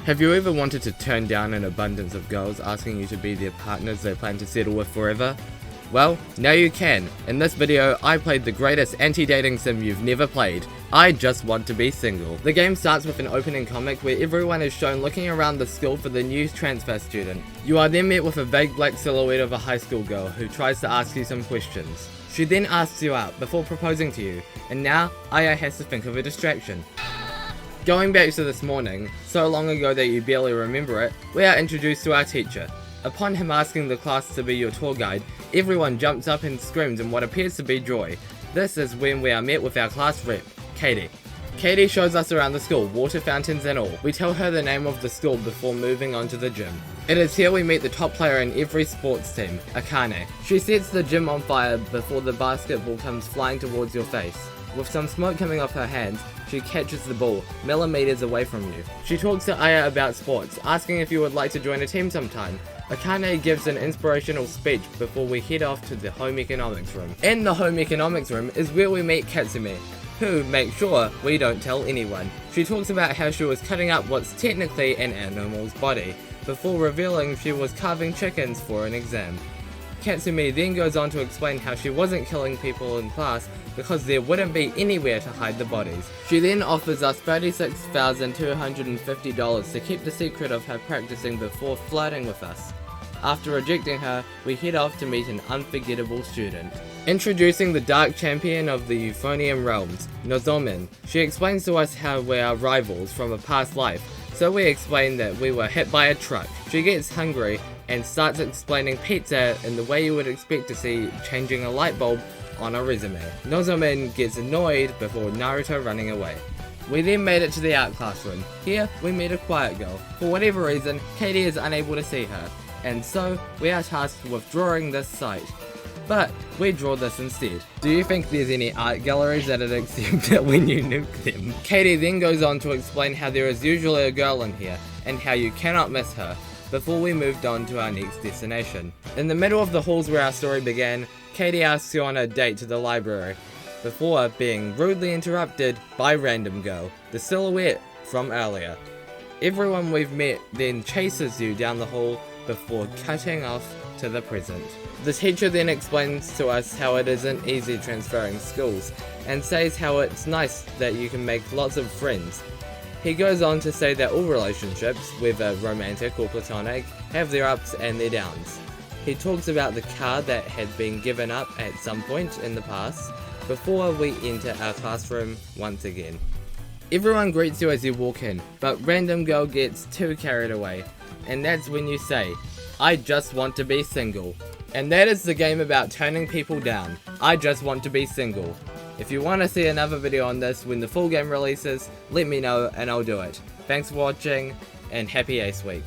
Have you ever wanted to turn down an abundance of girls asking you to be their partners they plan to settle with forever? Well, now you can. In this video, I played the greatest anti-dating sim you've never played. I Just Want to Be Single. The game starts with an opening comic where everyone is shown looking around the school for the new transfer student. You are then met with a vague black silhouette of a high school girl who tries to ask you some questions. She then asks you out before proposing to you, and now Aya has to think of a distraction. Going back to this morning, so long ago that you barely remember it, we are introduced to our teacher. Upon him asking the class to be your tour guide, everyone jumps up and screams in what appears to be joy. This is when we are met with our class rep, Katie. Katie shows us around the school, water fountains and all. We tell her the name of the school before moving on to the gym. It is here we meet the top player in every sports team, Akane. She sets the gym on fire before the basketball comes flying towards your face. With some smoke coming off her hands, she catches the ball, millimeters away from you. She talks to Aya about sports, asking if you would like to join a team sometime. Akane gives an inspirational speech before we head off to the home economics room. In the home economics room is where we meet Katsume, who makes sure we don't tell anyone. She talks about how she was cutting up what's technically an animal's body, before revealing she was carving chickens for an exam. Katsume then goes on to explain how she wasn't killing people in class because there wouldn't be anywhere to hide the bodies. She then offers us $36,250 to keep the secret of her practicing before flirting with us. After rejecting her, we head off to meet an unforgettable student. Introducing the dark champion of the Euphonium realms, Nozomin. She explains to us how we are rivals from a past life, so we explain that we were hit by a truck. She gets hungry and starts explaining pizza in the way you would expect to see changing a light bulb on a resume. Nozomin gets annoyed before Naruto running away. We then made it to the art classroom. Here we meet a quiet girl. For whatever reason, Katie is unable to see her, and so we are tasked with drawing this site. But we draw this instead. Do you think there's any art galleries that would accept it when you nuke them? Katie then goes on to explain how there is usually a girl in here, and how you cannot miss her, before we moved on to our next destination. In the middle of the halls where our story began, Katie asks you on a date to the library, before being rudely interrupted by Random Girl, the silhouette from earlier. Everyone we've met then chases you down the hall before cutting off to the present. The teacher then explains to us how it isn't easy transferring schools, and says how it's nice that you can make lots of friends. He goes on to say that all relationships, whether romantic or platonic, have their ups and their downs. He talks about the car that had been given up at some point in the past, before we enter our classroom once again. Everyone greets you as you walk in, but Random Girl gets too carried away, and that's when you say, I just want to be single. And that is the game about turning people down. I just want to be single. If you want to see another video on this when the full game releases, let me know and I'll do it. Thanks for watching, and happy Ace Week.